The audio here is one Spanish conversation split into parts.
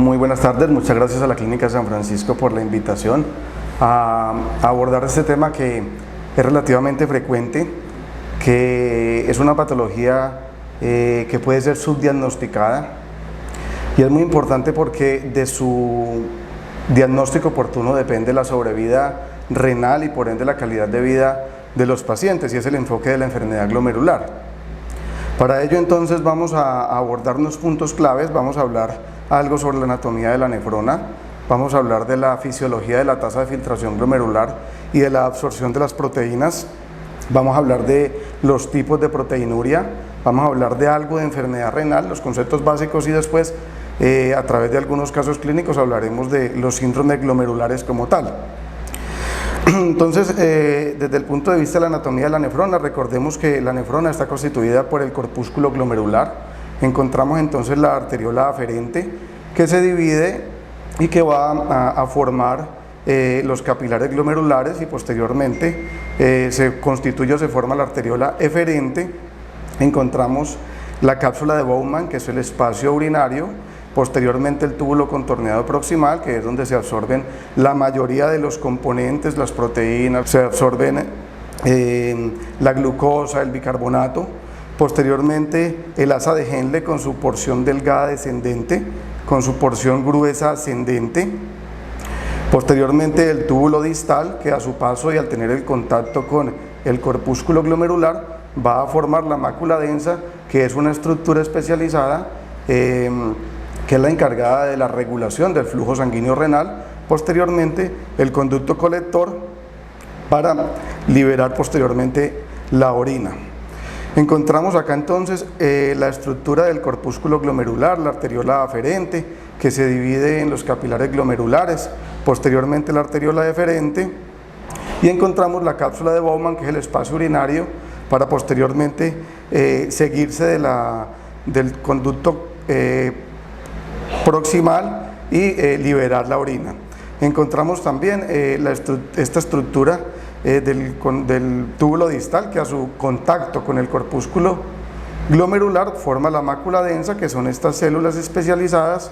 Muy buenas tardes, muchas gracias a la Clínica San Francisco por la invitación a abordar este tema que es relativamente frecuente, que es una patología que puede ser subdiagnosticada y es muy importante porque de su diagnóstico oportuno depende la sobrevida renal y por ende la calidad de vida de los pacientes, y es el enfoque de la enfermedad glomerular. Para ello entonces vamos a abordar unos puntos claves. Vamos a hablar algo sobre la anatomía de la nefrona, vamos a hablar de la fisiología de la tasa de filtración glomerular y de la absorción de las proteínas, vamos a hablar de los tipos de proteinuria, vamos a hablar de algo de enfermedad renal, los conceptos básicos, y después a través de algunos casos clínicos hablaremos de los síndromes glomerulares como tal. Entonces, desde el punto de vista de la anatomía de la nefrona, recordemos que la nefrona está constituida por el corpúsculo glomerular. Encontramos entonces la arteriola aferente, que se divide y que va a formar los capilares glomerulares, y posteriormente se constituye o se forma la arteriola eferente. Encontramos la cápsula de Bowman, que es el espacio urinario. Posteriormente el túbulo contorneado proximal, que es donde se absorben la mayoría de los componentes, las proteínas, se absorben la glucosa, el bicarbonato. Posteriormente el asa de Henle con su porción delgada descendente, con su porción gruesa ascendente. Posteriormente el túbulo distal, que a su paso y al tener el contacto con el corpúsculo glomerular va a formar la mácula densa, que es una estructura especializada que es la encargada de la regulación del flujo sanguíneo renal. Posteriormente el conducto colector para liberar posteriormente la orina. Encontramos acá entonces la estructura del corpúsculo glomerular, la arteriola aferente, que se divide en los capilares glomerulares, posteriormente la arteriola deferente, y encontramos la cápsula de Bowman, que es el espacio urinario, para posteriormente seguirse del conducto proximal y liberar la orina. Encontramos también esta estructura del túbulo distal, que a su contacto con el corpúsculo glomerular forma la mácula densa, que son estas células especializadas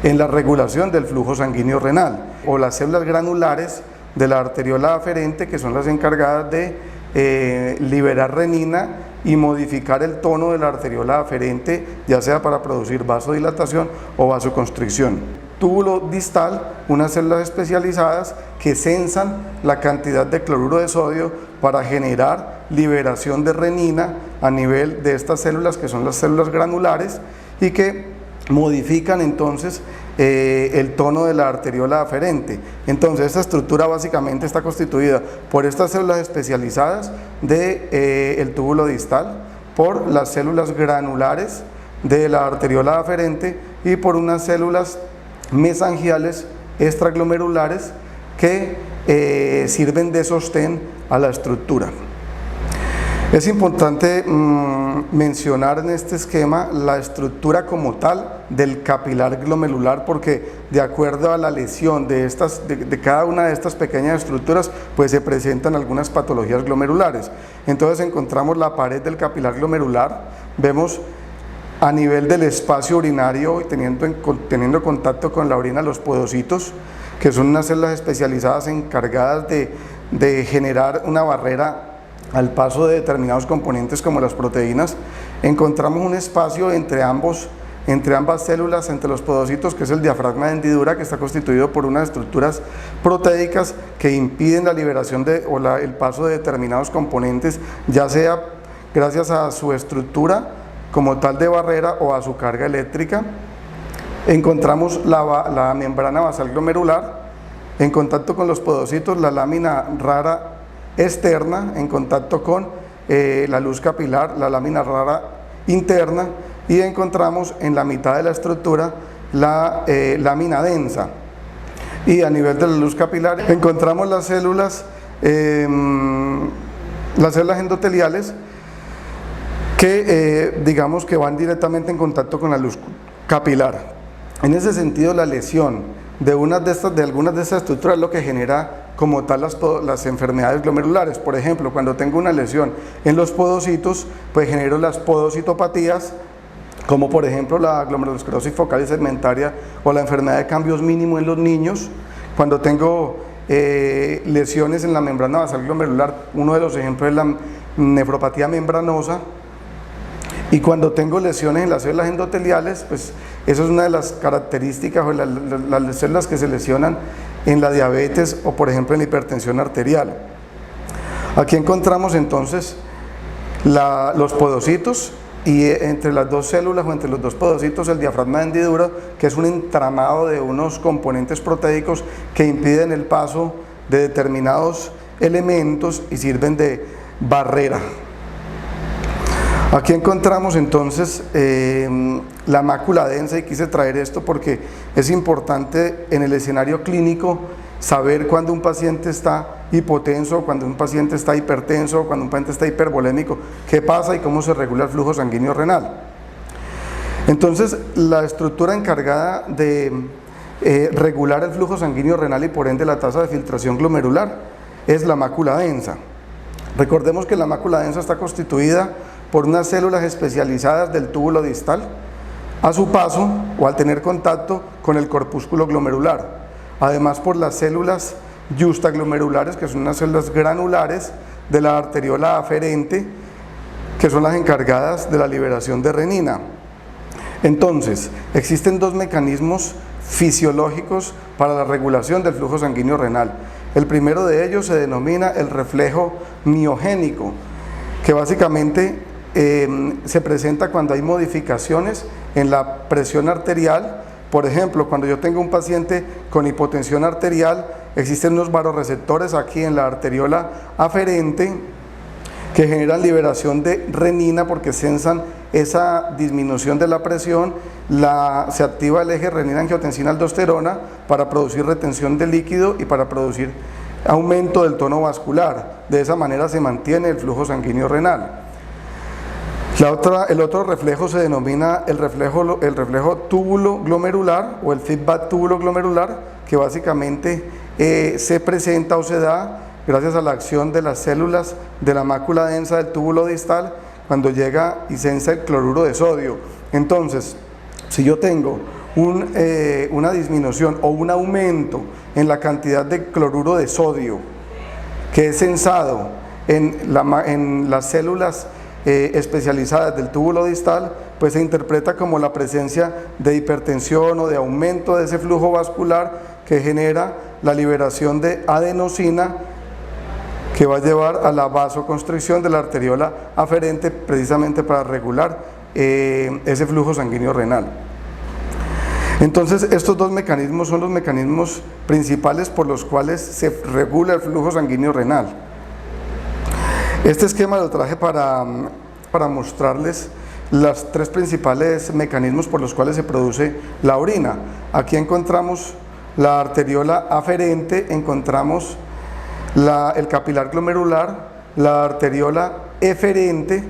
en la regulación del flujo sanguíneo renal, o las células granulares de la arteriola aferente, que son las encargadas de liberar renina y modificar el tono de la arteriola aferente, ya sea para producir vasodilatación o vasoconstricción. Túbulo distal, unas células especializadas que sensan la cantidad de cloruro de sodio para generar liberación de renina a nivel de estas células, que son las células granulares, y que modifican entonces el tono de la arteriola aferente. Entonces esta estructura básicamente está constituida por estas células especializadas del túbulo distal, por las células granulares de la arteriola aferente y por unas células mesangiales extraglomerulares que sirven de sostén a la estructura. Es importante mencionar en este esquema la estructura como tal del capilar glomerular, porque de acuerdo a la lesión de cada una de estas pequeñas estructuras, pues se presentan algunas patologías glomerulares. Entonces encontramos la pared del capilar glomerular, vemos a nivel del espacio urinario, teniendo contacto con la orina, los podocitos, que son unas células especializadas encargadas de generar una barrera al paso de determinados componentes como las proteínas. Encontramos un espacio entre ambas células, entre los podocitos, que es el diafragma de hendidura, que está constituido por unas estructuras proteicas que impiden la liberación el paso de determinados componentes, ya sea gracias a su estructura como tal de barrera o a su carga eléctrica. Encontramos la membrana basal glomerular, en contacto con los podocitos, la lámina rara externa, en contacto con la luz capilar, la lámina rara interna, y encontramos en la mitad de la estructura la lámina densa. Y a nivel de la luz capilar encontramos las células endoteliales, que digamos que van directamente en contacto con la luz capilar. En ese sentido, la lesión de algunas de estas estructuras es lo que genera como tal las enfermedades glomerulares. Por ejemplo, cuando tengo una lesión en los podocitos, pues genero las podocitopatías, como por ejemplo la glomerulosclerosis focal y segmentaria o la enfermedad de cambios mínimos en los niños. Cuando tengo lesiones en la membrana basal glomerular, uno de los ejemplos es la nefropatía membranosa. Y cuando tengo lesiones en las células endoteliales, pues eso es una de las características o las células que se lesionan en la diabetes o por ejemplo en la hipertensión arterial. Aquí encontramos entonces los podocitos, y entre las dos células o entre los dos podocitos el diafragma de hendidura, que es un entramado de unos componentes proteicos que impiden el paso de determinados elementos y sirven de barrera. Aquí encontramos entonces la mácula densa, y quise traer esto porque es importante en el escenario clínico saber cuando un paciente está hipotenso, cuando un paciente está hipertenso, cuando un paciente está hipervolémico, qué pasa y cómo se regula el flujo sanguíneo renal. Entonces, la estructura encargada de regular el flujo sanguíneo renal y por ende la tasa de filtración glomerular es la mácula densa. Recordemos que la mácula densa está constituida por unas células especializadas del túbulo distal a su paso o al tener contacto con el corpúsculo glomerular. Además por las células justaglomerulares, que son unas células granulares de la arteriola aferente, que son las encargadas de la liberación de renina. Entonces, existen dos mecanismos fisiológicos para la regulación del flujo sanguíneo renal. El primero de ellos se denomina el reflejo miogénico, que básicamente se presenta cuando hay modificaciones en la presión arterial. Por ejemplo, cuando yo tengo un paciente con hipotensión arterial, existen unos vasoreceptores aquí en la arteriola aferente que generan liberación de renina porque sensan esa disminución de la presión. Se activa el eje renina-angiotensina-aldosterona para producir retención de líquido y para producir aumento del tono vascular. De esa manera se mantiene el flujo sanguíneo renal. El otro reflejo se denomina el reflejo túbulo glomerular o el feedback túbulo glomerular, que básicamente se presenta o se da gracias a la acción de las células de la mácula densa del túbulo distal cuando llega y sensa el cloruro de sodio. Entonces, si yo tengo una disminución o un aumento en la cantidad de cloruro de sodio que es sensado en las células especializadas del túbulo distal, pues se interpreta como la presencia de hipertensión o de aumento de ese flujo vascular que genera la liberación de adenosina, que va a llevar a la vasoconstricción de la arteriola aferente precisamente para regular ese flujo sanguíneo renal. Entonces, estos dos mecanismos son los mecanismos principales por los cuales se regula el flujo sanguíneo renal. Este esquema lo traje para mostrarles los tres principales mecanismos por los cuales se produce la orina. Aquí encontramos la arteriola aferente, encontramos el capilar glomerular, la arteriola eferente,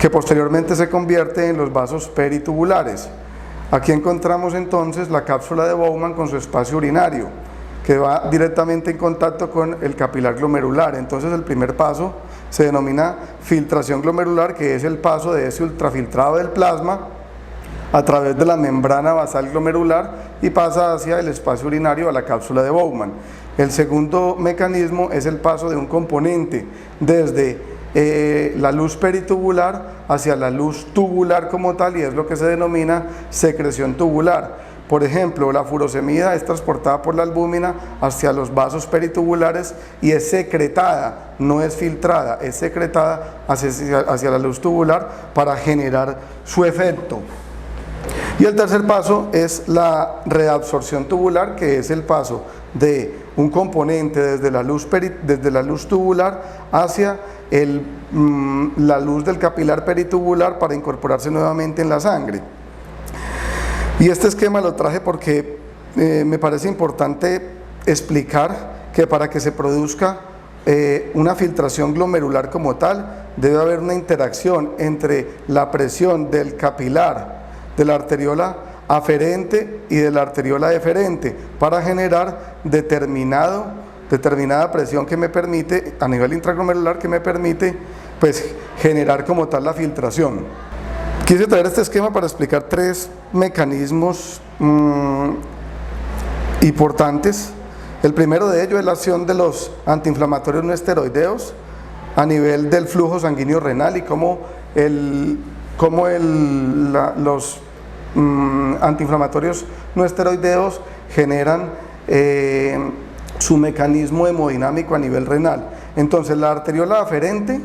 que posteriormente se convierte en los vasos peritubulares. Aquí encontramos entonces la cápsula de Bowman con su espacio urinario, que va directamente en contacto con el capilar glomerular. Entonces el primer paso se denomina filtración glomerular, que es el paso de ese ultrafiltrado del plasma a través de la membrana basal glomerular y pasa hacia el espacio urinario a la cápsula de Bowman. El segundo mecanismo es el paso de un componente desde la luz peritubular hacia la luz tubular como tal, y es lo que se denomina secreción tubular. Por ejemplo, la furosemida es transportada por la albúmina hacia los vasos peritubulares y es secretada, no es filtrada, es secretada hacia la luz tubular para generar su efecto. Y el tercer paso es la reabsorción tubular, que es el paso de un componente desde la luz tubular hacia la luz del capilar peritubular para incorporarse nuevamente en la sangre. Y este esquema lo traje porque me parece importante explicar que para que se produzca una filtración glomerular como tal, debe haber una interacción entre la presión del capilar de la arteriola aferente y de la arteriola eferente para generar determinada presión que me permite, a nivel intraglomerular, que me permite pues generar como tal la filtración. Quise traer este esquema para explicar tres mecanismos importantes. El primero de ellos es la acción de los antiinflamatorios no esteroideos a nivel del flujo sanguíneo renal y cómo los antiinflamatorios no esteroideos generan su mecanismo hemodinámico a nivel renal. Entonces la arteriola aferente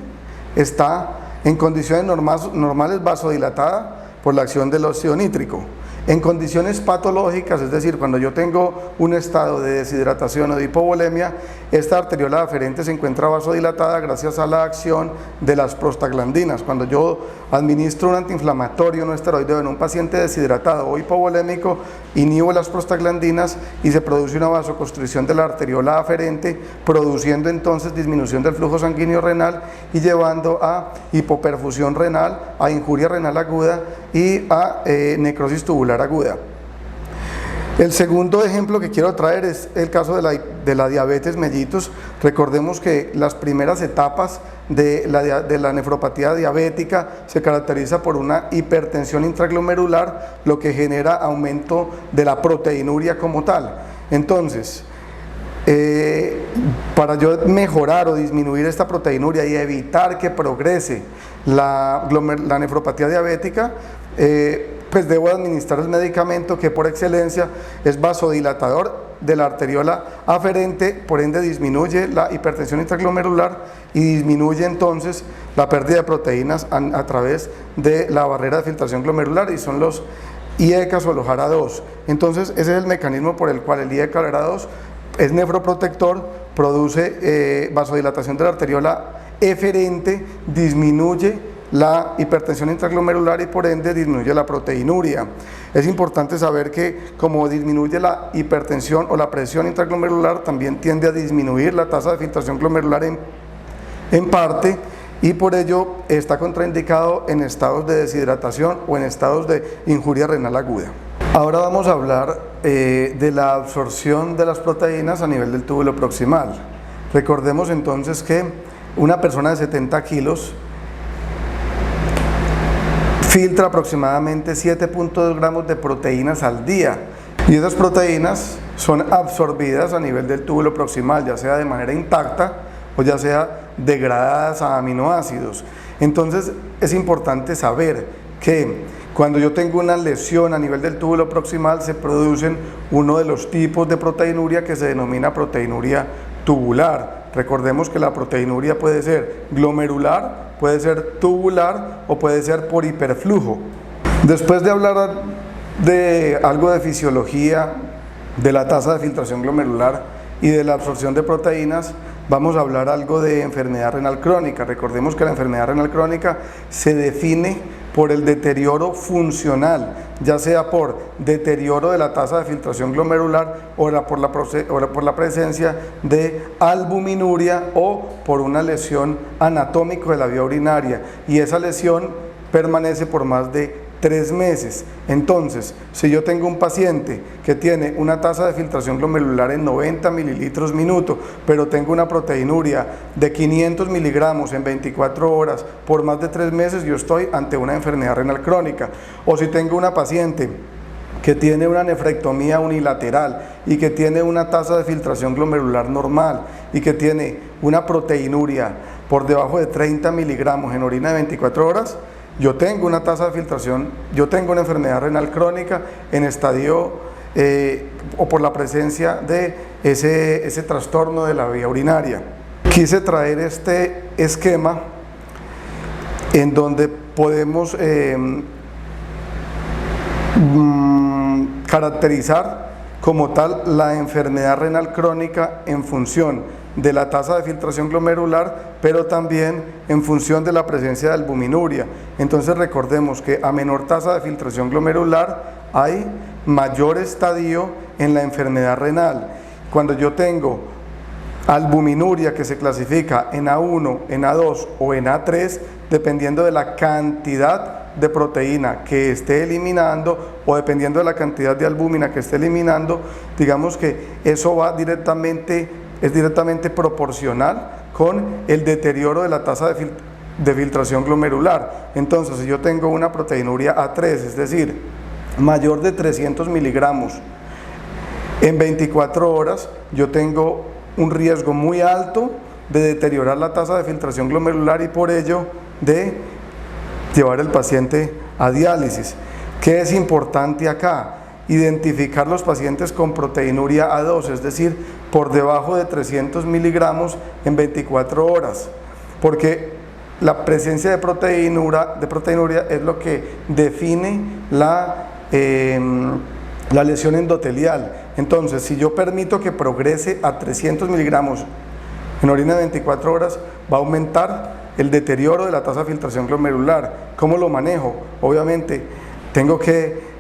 está en condiciones normales vasodilatada por la acción del óxido nítrico. En condiciones patológicas, es decir, cuando yo tengo un estado de deshidratación o de hipovolemia, esta arteriola aferente se encuentra vasodilatada gracias a la acción de las prostaglandinas. Cuando yo administro un antiinflamatorio no esteroideo en un paciente deshidratado o hipovolémico, inhibo las prostaglandinas y se produce una vasoconstricción de la arteriola aferente, produciendo entonces disminución del flujo sanguíneo renal y llevando a hipoperfusión renal, a injuria renal aguda y a necrosis tubular aguda. El segundo ejemplo que quiero traer es el caso de la diabetes mellitus. Recordemos que las primeras etapas de la nefropatía diabética se caracteriza por una hipertensión intraglomerular, lo que genera aumento de la proteinuria como tal. Entonces, para yo mejorar o disminuir esta proteinuria y evitar que progrese la nefropatía diabética, pues debo administrar el medicamento que por excelencia es vasodilatador de la arteriola aferente, por ende disminuye la hipertensión intraglomerular y disminuye entonces la pérdida de proteínas a través de la barrera de filtración glomerular, y son los IECAS o los ARA2. Entonces ese es el mecanismo por el cual el IECA ARA2 es nefroprotector, produce vasodilatación de la arteriola eferente, disminuye la hipertensión intraglomerular y por ende disminuye la proteinuria. Es importante saber que como disminuye la hipertensión o la presión intraglomerular, también tiende a disminuir la tasa de filtración glomerular en parte, y por ello está contraindicado en estados de deshidratación o en estados de injuria renal aguda. Ahora vamos a hablar de la absorción de las proteínas a nivel del túbulo proximal. Recordemos entonces que una persona de 70 kilos filtra aproximadamente 7.2 gramos de proteínas al día, y esas proteínas son absorbidas a nivel del túbulo proximal, ya sea de manera intacta o ya sea degradadas a aminoácidos. Entonces es importante saber que cuando yo tengo una lesión a nivel del túbulo proximal se producen uno de los tipos de proteinuria que se denomina proteinuria tubular. Recordemos que la proteinuria puede ser glomerular, puede ser tubular o puede ser por hiperflujo. Después de hablar de algo de fisiología, de la tasa de filtración glomerular y de la absorción de proteínas, vamos a hablar algo de enfermedad renal crónica. Recordemos que la enfermedad renal crónica se define por el deterioro funcional, ya sea por deterioro de la tasa de filtración glomerular o por la presencia de albuminuria o por una lesión anatómica de la vía urinaria, y esa lesión permanece por más de 3 meses. Entonces, si yo tengo un paciente que tiene una tasa de filtración glomerular en 90 mililitros minuto, pero tengo una proteinuria de 500 miligramos en 24 horas por más de 3 meses, yo estoy ante una enfermedad renal crónica. O si tengo una paciente que tiene una nefrectomía unilateral y que tiene una tasa de filtración glomerular normal y que tiene una proteinuria por debajo de 30 miligramos en orina de 24 horas, yo tengo una tasa de filtración, yo tengo una enfermedad renal crónica en estadio o por la presencia de ese trastorno de la vía urinaria. Quise traer este esquema en donde podemos caracterizar como tal la enfermedad renal crónica en función de la tasa de filtración glomerular, pero también en función de la presencia de albuminuria. Entonces recordemos que a menor tasa de filtración glomerular hay mayor estadio en la enfermedad renal. Cuando yo tengo albuminuria que se clasifica en A1, en A2 o en A3, dependiendo de la cantidad de proteína que esté eliminando o dependiendo de la cantidad de albúmina que esté eliminando, digamos que eso va es directamente proporcional con el deterioro de la tasa de filtración glomerular. Entonces, si yo tengo una proteinuria A3, es decir, mayor de 300 miligramos en 24 horas, yo tengo un riesgo muy alto de deteriorar la tasa de filtración glomerular y por ello de llevar al paciente a diálisis. ¿Qué es importante acá? Identificar los pacientes con proteinuria A2, es decir, por debajo de 300 miligramos en 24 horas, porque la presencia de proteinuria es lo que define la lesión endotelial. Entonces, si yo permito que progrese a 300 miligramos en orina de 24 horas, va a aumentar el deterioro de la tasa de filtración glomerular. ¿Cómo lo manejo? Obviamente, tengo que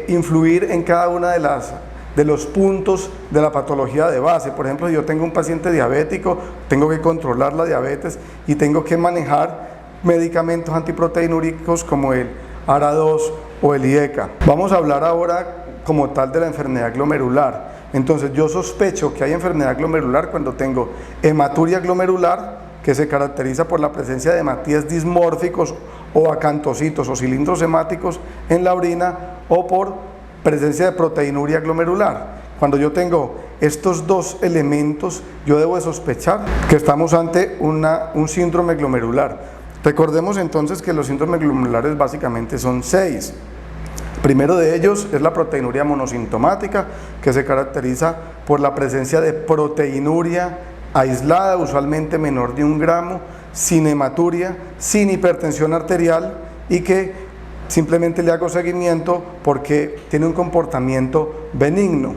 influir en cada una de los puntos de la patología de base. Por ejemplo, si yo tengo un paciente diabético, tengo que controlar la diabetes y tengo que manejar medicamentos antiproteinúricos como el ARA2 o el IECA. Vamos a hablar ahora como tal de la enfermedad glomerular. Entonces, yo sospecho que hay enfermedad glomerular cuando tengo hematuria glomerular, que se caracteriza por la presencia de hematíes dismórficos o acantocitos o cilindros hemáticos en la orina, o por presencia de proteinuria glomerular. Cuando yo tengo estos dos elementos, yo debo de sospechar que estamos ante un síndrome glomerular. Recordemos entonces que los síndromes glomerulares básicamente son 6. El primero de ellos es la proteinuria monosintomática, que se caracteriza por la presencia de proteinuria aislada, usualmente menor de 1 gramo, sin hematuria, sin hipertensión arterial y que simplemente le hago seguimiento porque tiene un comportamiento benigno.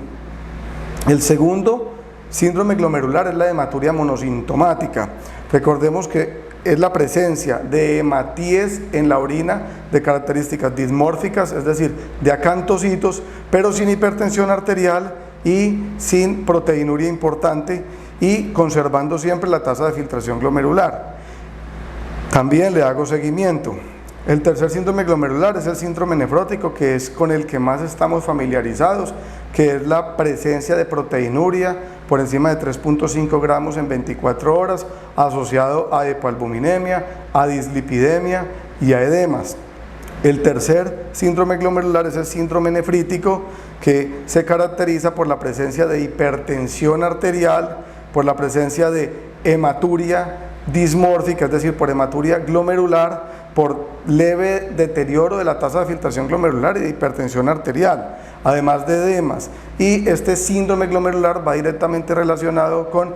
El segundo síndrome glomerular es la hematuria monosintomática. Recordemos que es la presencia de hematíes en la orina de características dismórficas, es decir, de acantocitos, pero sin hipertensión arterial y sin proteinuria importante y conservando siempre la tasa de filtración glomerular. También le hago seguimiento. El tercer síndrome glomerular es el síndrome nefrótico, que es con el que más estamos familiarizados, que es la presencia de proteinuria por encima de 3.5 gramos en 24 horas, asociado a hipoalbuminemia, a dislipidemia y a edemas. El tercer síndrome glomerular es el síndrome nefrítico, que se caracteriza por la presencia de hipertensión arterial, por la presencia de hematuria dismórfica, es decir, por hematuria glomerular, por leve deterioro de la tasa de filtración glomerular y de hipertensión arterial, además de edemas. Y este síndrome glomerular va directamente relacionado con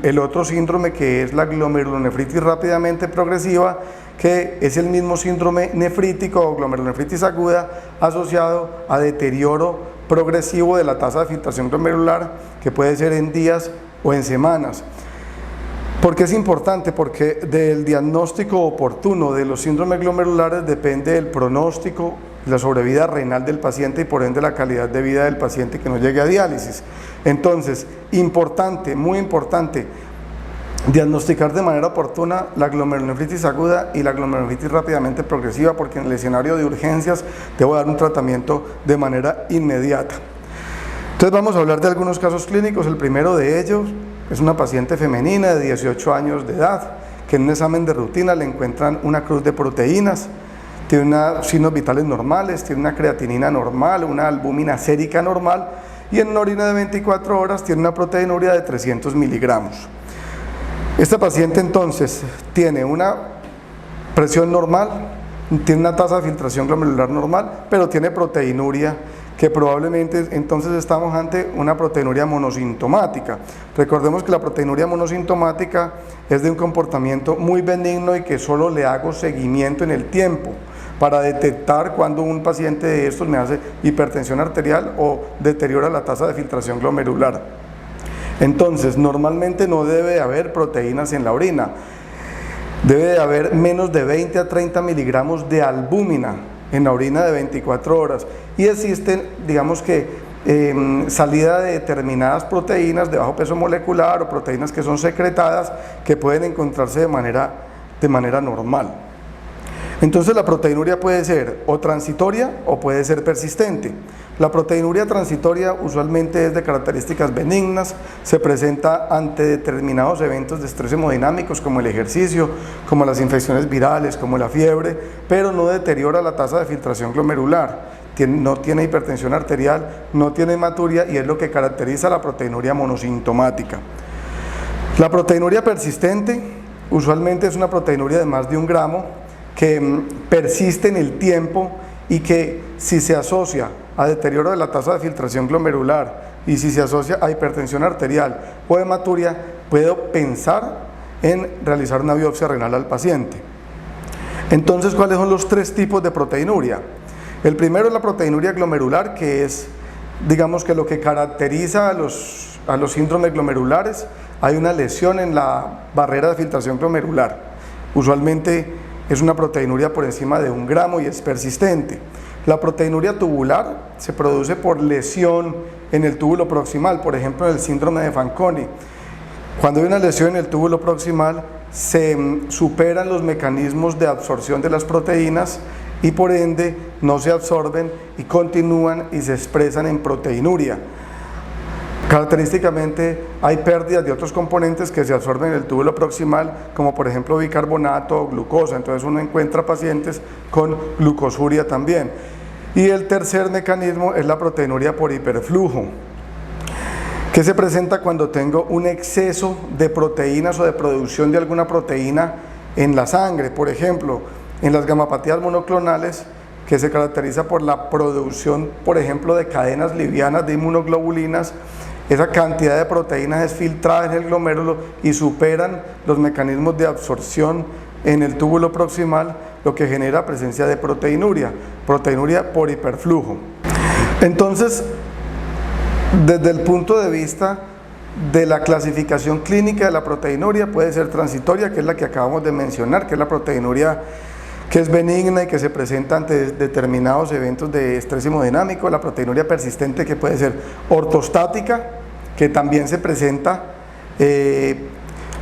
el otro síndrome, que es la glomerulonefritis rápidamente progresiva, que es el mismo síndrome nefrítico o glomerulonefritis aguda asociado a deterioro progresivo de la tasa de filtración glomerular, que puede ser en días o en semanas. ¿Por qué es importante? Porque del diagnóstico oportuno de los síndromes glomerulares depende el pronóstico, la sobrevida renal del paciente y por ende la calidad de vida del paciente que no llegue a diálisis. Entonces, importante, muy importante, diagnosticar de manera oportuna la glomerulonefritis aguda y la glomerulonefritis rápidamente progresiva, porque en el escenario de urgencias debo dar un tratamiento de manera inmediata. Entonces vamos a hablar de algunos casos clínicos. El primero de ellos es una paciente femenina de 18 años de edad, que en un examen de rutina le encuentran una cruz de proteínas, tiene unos signos vitales normales, tiene una creatinina normal, una albúmina sérica normal y en una orina de 24 horas tiene una proteinuria de 300 miligramos. Esta paciente entonces tiene una presión normal, tiene una tasa de filtración glomerular normal, pero tiene proteinuria, que probablemente entonces estamos ante una proteinuria monosintomática. Recordemos que la proteinuria monosintomática es de un comportamiento muy benigno y que solo le hago seguimiento en el tiempo para detectar cuando un paciente de estos me hace hipertensión arterial o deteriora la tasa de filtración glomerular. Entonces, normalmente no debe haber proteínas en la orina, debe de haber menos de 20 a 30 miligramos de albúmina en la orina de 24 horas y existen, digamos que, salida de determinadas proteínas de bajo peso molecular o proteínas que son secretadas que pueden encontrarse de manera normal. Entonces la proteinuria puede ser o transitoria o puede ser persistente. La proteinuria transitoria usualmente es de características benignas, se presenta ante determinados eventos de estrés hemodinámicos como el ejercicio, como las infecciones virales, como la fiebre, pero no deteriora la tasa de filtración glomerular, no tiene hipertensión arterial, no tiene hematuria y es lo que caracteriza la proteinuria monosintomática. La proteinuria persistente usualmente es una proteinuria de más de 1 gramo que persiste en el tiempo y que si se asocia a deterioro de la tasa de filtración glomerular y si se asocia a hipertensión arterial o hematuria, puedo pensar en realizar una biopsia renal al paciente. Entonces, ¿cuáles son los 3 tipos de proteinuria? El primero es la proteinuria glomerular, que es, digamos que lo que caracteriza a los síndromes glomerulares. Hay una lesión en la barrera de filtración glomerular. Usualmente es una proteinuria por encima de 1 gramo y es persistente. La proteinuria tubular se produce por lesión en el túbulo proximal, por ejemplo en el síndrome de Fanconi. Cuando hay una lesión en el túbulo proximal se superan los mecanismos de absorción de las proteínas y por ende no se absorben y continúan y se expresan en proteinuria. Característicamente hay pérdidas de otros componentes que se absorben en el túbulo proximal, como por ejemplo bicarbonato o glucosa, entonces uno encuentra pacientes con glucosuria también. Y el tercer mecanismo es la proteinuria por hiperflujo, que se presenta cuando tengo un exceso de proteínas o de producción de alguna proteína en la sangre, por ejemplo, en las gamapatías monoclonales, que se caracteriza por la producción, por ejemplo, de cadenas livianas de inmunoglobulinas. Esa cantidad de proteínas es filtrada en el glomérulo y superan los mecanismos de absorción en el túbulo proximal, lo que genera presencia de proteinuria por hiperflujo. Entonces, desde el punto de vista de la clasificación clínica de la proteinuria, puede ser transitoria, que es la que acabamos de mencionar, que es la proteinuria que es benigna y que se presenta ante determinados eventos de estrés hemodinámico. La proteinuria persistente, que puede ser ortostática, que también se presenta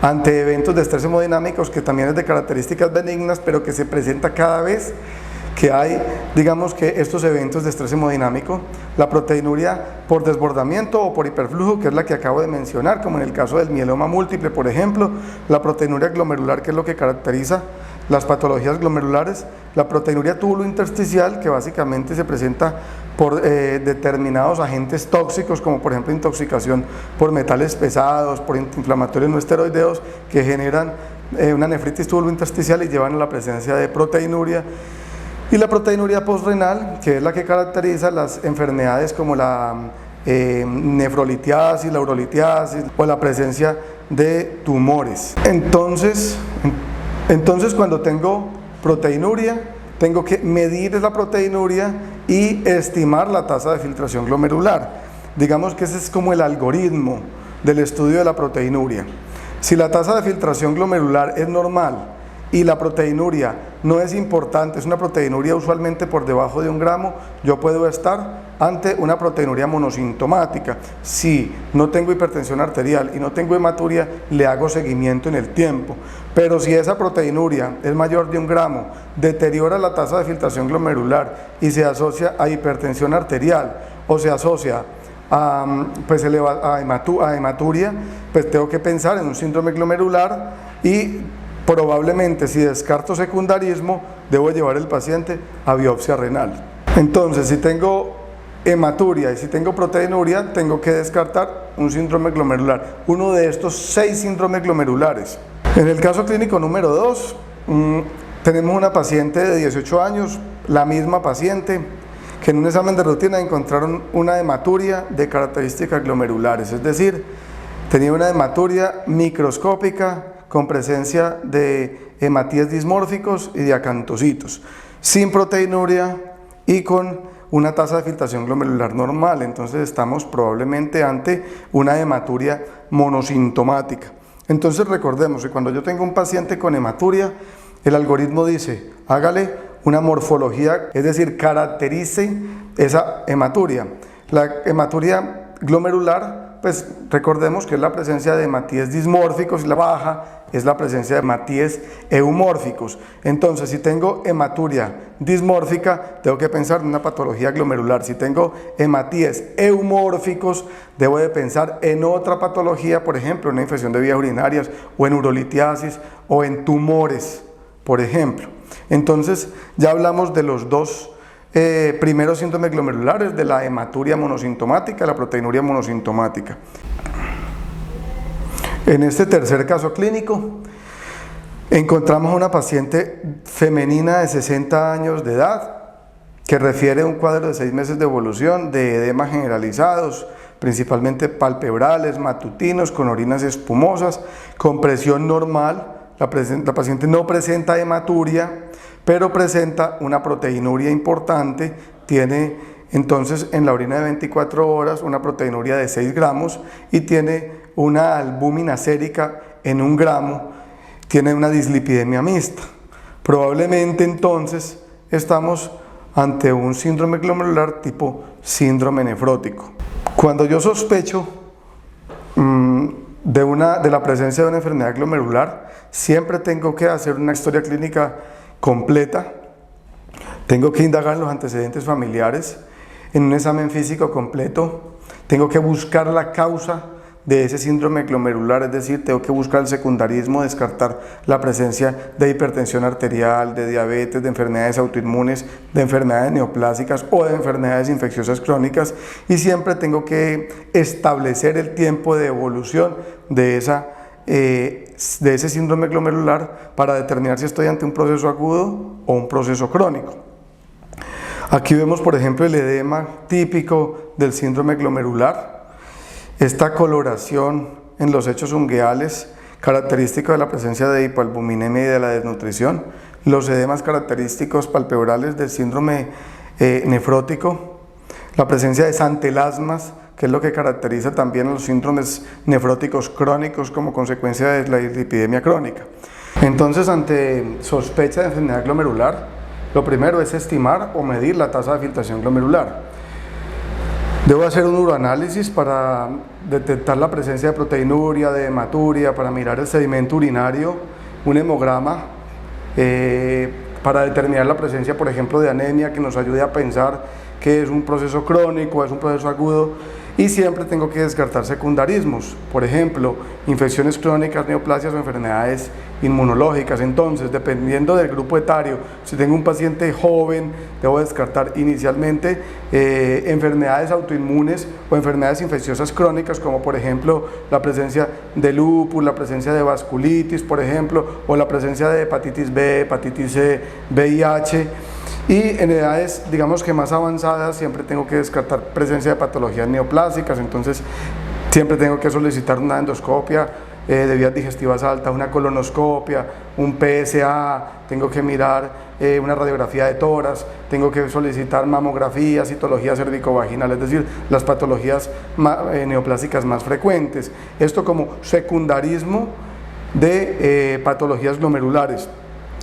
ante eventos de estrés hemodinámicos, que también es de características benignas, pero que se presenta cada vez que hay, digamos que estos eventos de estrés hemodinámico. La proteinuria por desbordamiento o por hiperflujo, que es la que acabo de mencionar, como en el caso del mieloma múltiple, por ejemplo. La proteinuria glomerular, que es lo que caracteriza las patologías glomerulares. La proteinuria túbulo-intersticial, que básicamente se presenta por determinados agentes tóxicos, como por ejemplo intoxicación por metales pesados, por inflamatorios no esteroideos, que generan una nefritis túbulo-intersticial y llevan a la presencia de proteinuria. Y la proteinuria postrenal, que es la que caracteriza las enfermedades como la nefrolitiasis, la urolitiasis o la presencia de tumores. Entonces cuando tengo proteinuria, tengo que medir la proteinuria y estimar la tasa de filtración glomerular. Digamos que ese es como el algoritmo del estudio de la proteinuria. Si la tasa de filtración glomerular es normal y la proteinuria no es importante, es una proteinuria usualmente por debajo de 1 gramo, yo puedo estar ante una proteinuria monosintomática. Si no tengo hipertensión arterial y no tengo hematuria, le hago seguimiento en el tiempo. Pero si esa proteinuria es mayor de 1 gramo, deteriora la tasa de filtración glomerular y se asocia a hipertensión arterial o se asocia a hematuria, pues tengo que pensar en un síndrome glomerular y probablemente, si descarto secundarismo, debo llevar el paciente a biopsia renal. Entonces, si tengo hematuria y si tengo proteinuria, tengo que descartar un síndrome glomerular, uno de estos 6 síndromes glomerulares. En el caso clínico número 2, tenemos una paciente de 18 años, la misma paciente, que en un examen de rutina encontraron una hematuria de características glomerulares, es decir, tenía una hematuria microscópica con presencia de hematíes dismórficos y de acantocitos, sin proteinuria y con una tasa de filtración glomerular normal. Entonces estamos probablemente ante una hematuria monosintomática. Entonces recordemos que cuando yo tengo un paciente con hematuria, el algoritmo dice, hágale una morfología, es decir, caracterice esa hematuria. La hematuria glomerular pues recordemos que es la presencia de hematíes dismórficos y la baja es la presencia de hematíes eumórficos. Entonces, si tengo hematuria dismórfica, tengo que pensar en una patología glomerular. Si tengo hematíes eumórficos, debo de pensar en otra patología, por ejemplo, en una infección de vías urinarias o en urolitiasis o en tumores, por ejemplo. Entonces, ya hablamos de los dos primeros síntomas glomerulares, de la hematuria monosintomática y la proteinuria monosintomática. En este tercer caso clínico, encontramos a una paciente femenina de 60 años de edad que refiere a un cuadro de 6 meses de evolución de edemas generalizados, principalmente palpebrales, matutinos, con orinas espumosas, con presión normal. La paciente no presenta hematuria, pero presenta una proteinuria importante. Tiene entonces en la orina de 24 horas una proteinuria de 6 gramos y tiene una albúmina sérica en 1 gramo, tiene una dislipidemia mixta. Probablemente entonces estamos ante un síndrome glomerular tipo síndrome nefrótico. Cuando yo sospecho de la presencia de una enfermedad glomerular, siempre tengo que hacer una historia clínica completa, tengo que indagar en los antecedentes familiares, en un examen físico completo, tengo que buscar la causa de ese síndrome glomerular, es decir, tengo que buscar el secundarismo, descartar la presencia de hipertensión arterial, de diabetes, de enfermedades autoinmunes, de enfermedades neoplásicas o de enfermedades infecciosas crónicas, y siempre tengo que establecer el tiempo de evolución de ese síndrome glomerular para determinar si estoy ante un proceso agudo o un proceso crónico. Aquí vemos, por ejemplo, el edema típico del síndrome glomerular. Esta coloración en los hechos ungueales, característico de la presencia de hipoalbuminemia y de la desnutrición. Los edemas característicos palpebrales del síndrome nefrótico. La presencia de santelasmas, que es lo que caracteriza también a los síndromes nefróticos crónicos como consecuencia de la dislipidemia crónica. Entonces, ante sospecha de enfermedad glomerular, lo primero es estimar o medir la tasa de filtración glomerular. Debo hacer un uroanálisis para detectar la presencia de proteinuria, de hematuria, para mirar el sedimento urinario, un hemograma, para determinar la presencia, por ejemplo, de anemia, que nos ayude a pensar que es un proceso crónico, es un proceso agudo, y siempre tengo que descartar secundarismos, por ejemplo, infecciones crónicas, neoplasias o enfermedades inmunológicas. Entonces, dependiendo del grupo etario, si tengo un paciente joven, debo descartar inicialmente enfermedades autoinmunes o enfermedades infecciosas crónicas, como por ejemplo la presencia de lupus, la presencia de vasculitis, por ejemplo, o la presencia de hepatitis B, hepatitis C, VIH. Y en edades, digamos que más avanzadas, siempre tengo que descartar presencia de patologías neoplásicas. Entonces siempre tengo que solicitar una endoscopia de vías digestivas altas, una colonoscopia, un PSA, tengo que mirar una radiografía de tórax, tengo que solicitar mamografía, citología cervicovaginal, es decir, las patologías neoplásicas más frecuentes. Esto como secundarismo de patologías glomerulares.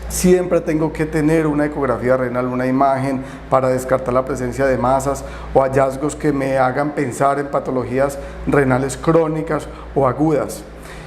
Siempre tengo que tener una ecografía renal, una imagen para descartar la presencia de masas o hallazgos que me hagan pensar en patologías renales crónicas o agudas.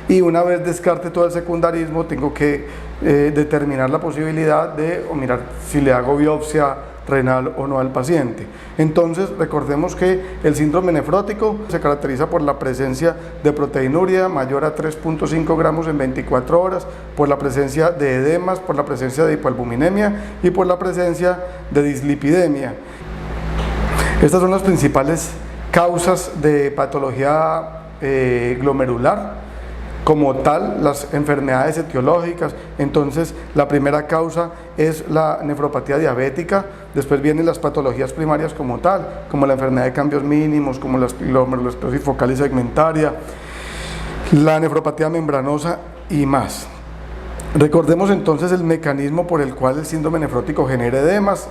Y una vez descarte todo el secundarismo, tengo que determinar la posibilidad de mirar si le hago biopsia renal o no al paciente. Entonces, recordemos que el síndrome nefrótico se caracteriza por la presencia de proteinuria mayor a 3.5 gramos en 24 horas, por la presencia de edemas, por la presencia de hipoalbuminemia y por la presencia de dislipidemia. Estas son las principales causas de patología glomerular. Como tal, las enfermedades etiológicas. Entonces, la primera causa es la nefropatía diabética, después vienen las patologías primarias como tal, como la enfermedad de cambios mínimos, como la glomerulosclerosis focal y segmentaria, la nefropatía membranosa y más. Recordemos entonces el mecanismo por el cual el síndrome nefrótico genera edemas.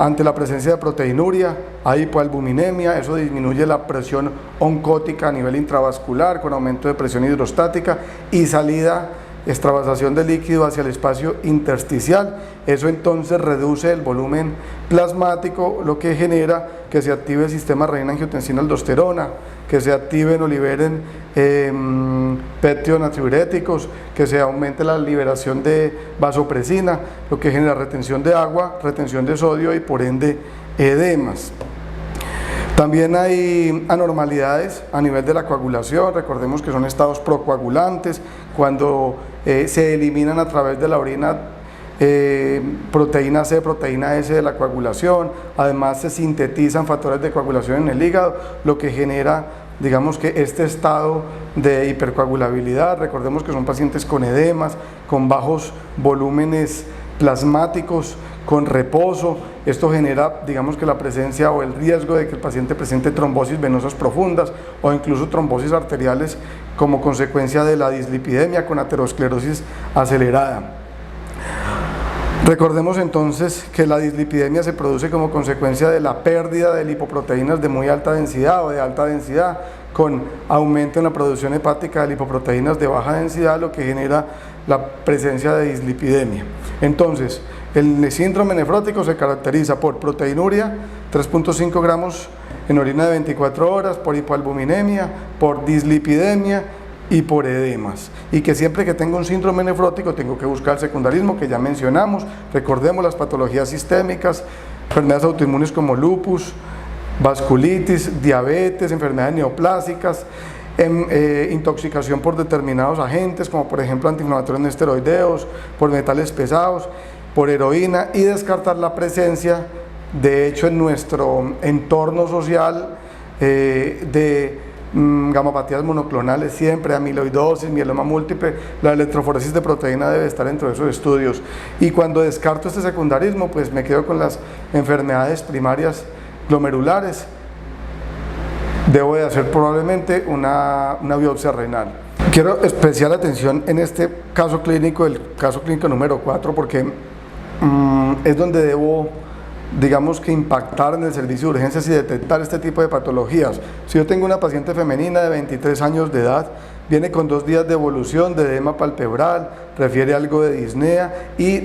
Ante la presencia de proteinuria, hay hipoalbuminemia, eso disminuye la presión oncótica a nivel intravascular con aumento de presión hidrostática y salida extravasación de líquido hacia el espacio intersticial. Eso entonces reduce el volumen plasmático, lo que genera que se active el sistema renina-angiotensina-aldosterona, que se activen o liberen péptidos natriuréticos, que se aumente la liberación de vasopresina, lo que genera retención de agua, retención de sodio y por ende edemas. También hay anormalidades a nivel de la coagulación. Recordemos que son estados procoagulantes cuando se eliminan a través de la orina proteína C, proteína S de la coagulación. Además se sintetizan factores de coagulación en el hígado, lo que genera, digamos, que este estado de hipercoagulabilidad. Recordemos que son pacientes con edemas, con bajos volúmenes plasmáticos, con reposo. Esto genera, digamos, que la presencia o el riesgo de que el paciente presente trombosis venosas profundas o incluso trombosis arteriales como consecuencia de la dislipidemia con aterosclerosis acelerada. Recordemos entonces que la dislipidemia se produce como consecuencia de la pérdida de lipoproteínas de muy alta densidad o de alta densidad, con aumento en la producción hepática de lipoproteínas de baja densidad, lo que genera la presencia de dislipidemia. Entonces, el síndrome nefrótico se caracteriza por proteinuria, 3.5 gramos en orina de 24 horas, por hipoalbuminemia, por dislipidemia y por edemas, y que siempre que tengo un síndrome nefrótico tengo que buscar el secundarismo que ya mencionamos. Recordemos las patologías sistémicas, enfermedades autoinmunes como lupus, vasculitis, diabetes, enfermedades neoplásicas, intoxicación por determinados agentes como por ejemplo antiinflamatorios no esteroideos, por metales pesados, por heroína, y descartar la presencia, de hecho en nuestro entorno social, de gamopatías monoclonales siempre, amiloidosis, mieloma múltiple. La electroforesis de proteína debe estar dentro de esos estudios. Y cuando descarto este secundarismo, pues me quedo con las enfermedades primarias glomerulares. Debo de hacer probablemente una biopsia renal. Quiero especial atención en este caso clínico, el caso clínico número 4, porque es donde debo, digamos, que impactar en el servicio de urgencias y detectar este tipo de patologías. Si yo tengo una paciente femenina de 23 años de edad, viene con 2 días de evolución de edema palpebral, refiere algo de disnea y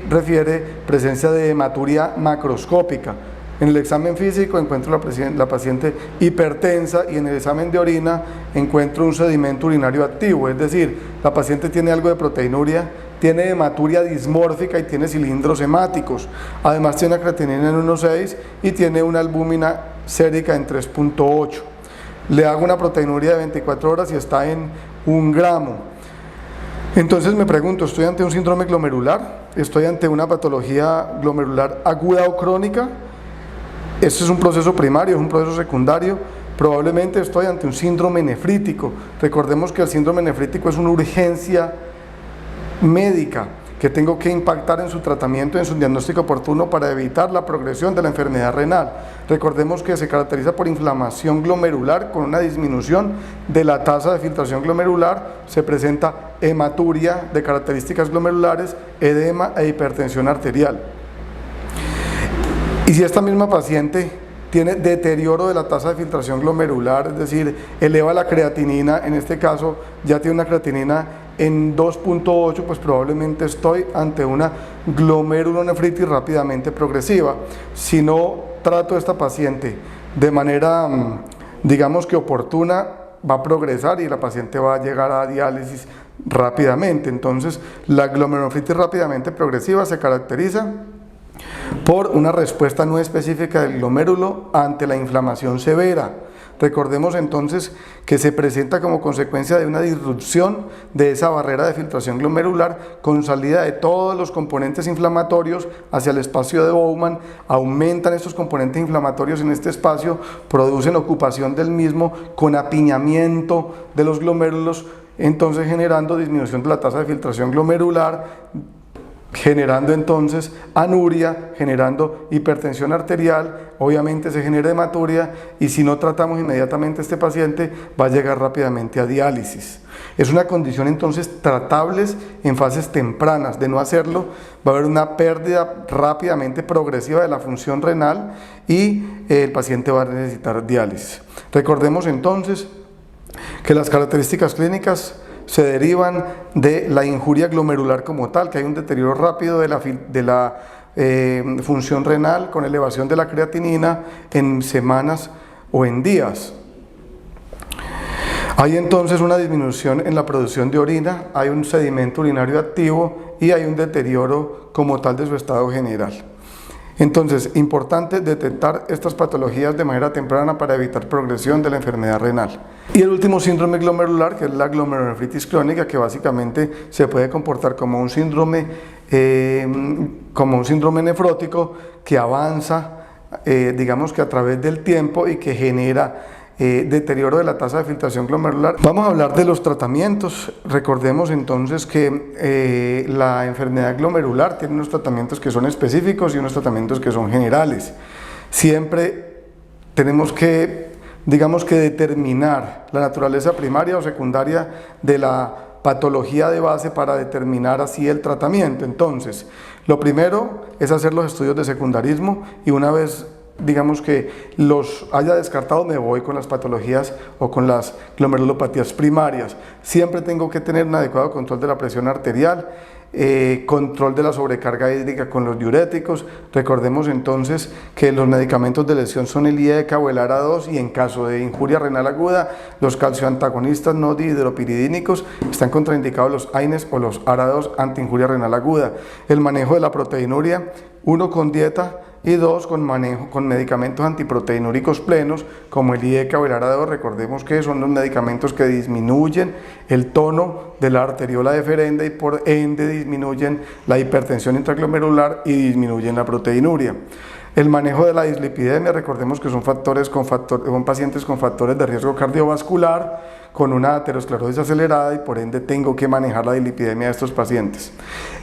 refiere presencia de hematuria macroscópica. En el examen físico encuentro la paciente hipertensa y en el examen de orina encuentro un sedimento urinario activo, es decir, la paciente tiene algo de proteinuria, tiene hematuria dismórfica y tiene cilindros hemáticos. Además tiene una creatinina en 1.6 y tiene una albúmina sérica en 3.8. Le hago una proteinuria de 24 horas y está en 1 gramo. Entonces me pregunto, ¿estoy ante un síndrome glomerular? ¿Estoy ante una patología glomerular aguda o crónica? Esto es un proceso primario, es un proceso secundario. Probablemente estoy ante un síndrome nefrítico. Recordemos que el síndrome nefrítico es una urgencia médica que tengo que impactar en su tratamiento, en su diagnóstico oportuno para evitar la progresión de la enfermedad renal. Recordemos que se caracteriza por inflamación glomerular con una disminución de la tasa de filtración glomerular, se presenta hematuria de características glomerulares, edema e hipertensión arterial. Y si esta misma paciente tiene deterioro de la tasa de filtración glomerular, es decir, eleva la creatinina, en este caso ya tiene una creatinina en 2.8, pues probablemente estoy ante una glomerulonefritis rápidamente progresiva. Si no trato a esta paciente de manera, digamos que oportuna, va a progresar y la paciente va a llegar a diálisis rápidamente. Entonces, la glomerulonefritis rápidamente progresiva se caracteriza por una respuesta no específica del glomérulo ante la inflamación severa. Recordemos entonces que se presenta como consecuencia de una disrupción de esa barrera de filtración glomerular con salida de todos los componentes inflamatorios hacia el espacio de Bowman. Aumentan estos componentes inflamatorios en este espacio, producen ocupación del mismo con apiñamiento de los glomérulos, entonces generando disminución de la tasa de filtración glomerular, generando entonces anuria, generando hipertensión arterial, obviamente se genera hematuria y si no tratamos inmediatamente a este paciente va a llegar rápidamente a diálisis. Es una condición entonces tratables en fases tempranas. De no hacerlo va a haber una pérdida rápidamente progresiva de la función renal y el paciente va a necesitar diálisis. Recordemos entonces que las características clínicas se derivan de la injuria glomerular como tal, que hay un deterioro rápido de la función renal con elevación de la creatinina en semanas o en días. Hay entonces una disminución en la producción de orina, hay un sedimento urinario activo y hay un deterioro como tal de su estado general. Entonces, importante detectar estas patologías de manera temprana para evitar progresión de la enfermedad renal. Y el último síndrome glomerular, que es la glomerulonefritis crónica, que básicamente se puede comportar como un síndrome nefrótico que avanza, digamos que a través del tiempo y que genera deterioro de la tasa de filtración glomerular. Vamos a hablar de los tratamientos. Recordemos entonces que la enfermedad glomerular tiene unos tratamientos que son específicos y unos tratamientos que son generales. Siempre tenemos que, digamos que determinar la naturaleza primaria o secundaria de la patología de base para determinar así el tratamiento. Entonces, lo primero es hacer los estudios de secundarismo y una vez digamos que los haya descartado, me voy con las patologías o con las glomerulopatías primarias. Siempre tengo que tener un adecuado control de la presión arterial, control de la sobrecarga hídrica con los diuréticos. Recordemos entonces que los medicamentos de lesión son el IECA o el ARA2 y en caso de injuria renal aguda, los calcioantagonistas no dihidropiridínicos están contraindicados los AINES o los ARA2 anti-injuria renal aguda. El manejo de la proteinuria, 1 con dieta y 2 con medicamentos antiproteinúricos plenos como el IECA o el ARA2. Recordemos que son los medicamentos que disminuyen el tono de la arteriola deferenda y por ende disminuyen la hipertensión intraglomerular y disminuyen la proteinuria. El manejo de la dislipidemia, recordemos que son pacientes con factores de riesgo cardiovascular, con una aterosclerosis acelerada y por ende tengo que manejar la dislipidemia de estos pacientes.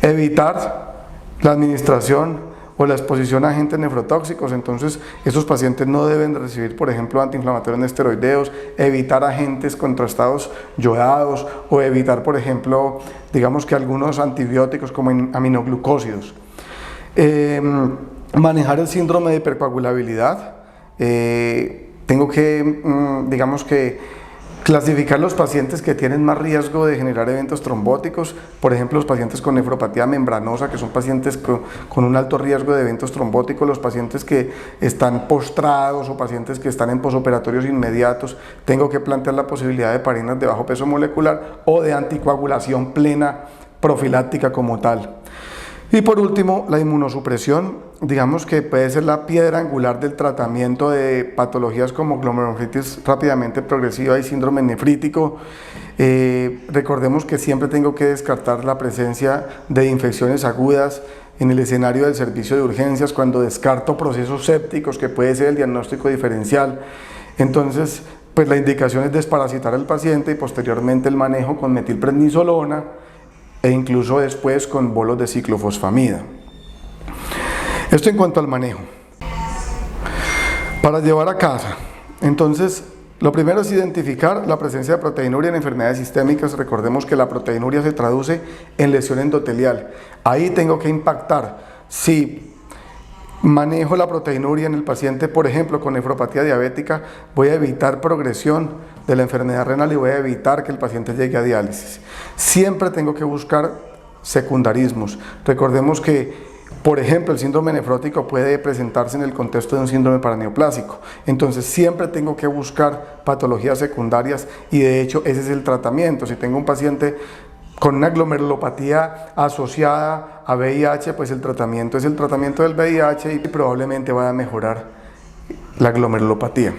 Evitar la administración o la exposición a agentes nefrotóxicos, entonces estos pacientes no deben recibir, por ejemplo, antiinflamatorios no esteroideos, evitar agentes contrastados yodados o evitar, por ejemplo, digamos que algunos antibióticos como aminoglucósidos. Manejar el síndrome de hipercoagulabilidad, tengo que, digamos que clasificar los pacientes que tienen más riesgo de generar eventos trombóticos, por ejemplo los pacientes con nefropatía membranosa, que son pacientes con un alto riesgo de eventos trombóticos, los pacientes que están postrados o pacientes que están en posoperatorios inmediatos. Tengo que plantear la posibilidad de heparinas de bajo peso molecular o de anticoagulación plena profiláctica como tal. Y por último, la inmunosupresión, digamos que puede ser la piedra angular del tratamiento de patologías como glomerulonefritis rápidamente progresiva y síndrome nefrítico. Recordemos que siempre tengo que descartar la presencia de infecciones agudas en el escenario del servicio de urgencias cuando descarto procesos sépticos, que puede ser el diagnóstico diferencial. Entonces, pues la indicación es desparasitar al paciente y posteriormente el manejo con metilprednisolona e incluso después con bolos de ciclofosfamida. Esto en cuanto al manejo. Para llevar a casa, entonces, lo primero es identificar la presencia de proteinuria en enfermedades sistémicas. Recordemos que la proteinuria se traduce en lesión endotelial. Ahí tengo que impactar. Si manejo la proteinuria en el paciente, por ejemplo, con nefropatía diabética, voy a evitar progresión de la enfermedad renal y voy a evitar que el paciente llegue a diálisis. Siempre tengo que buscar secundarismos. Recordemos que, por ejemplo, el síndrome nefrótico puede presentarse en el contexto de un síndrome paraneoplásico. Entonces, siempre tengo que buscar patologías secundarias y de hecho ese es el tratamiento. Si tengo un paciente con una glomerulopatía asociada a VIH, pues el tratamiento es el tratamiento del VIH y probablemente vaya a mejorar la glomerulopatía.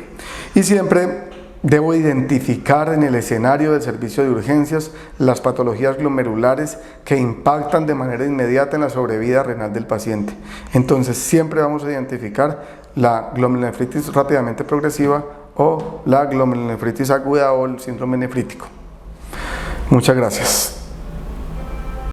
Y siempre debo identificar en el escenario del servicio de urgencias las patologías glomerulares que impactan de manera inmediata en la sobrevida renal del paciente. Entonces siempre vamos a identificar la glomerulonefritis rápidamente progresiva o la glomerulonefritis aguda o el síndrome nefrítico. Muchas gracias.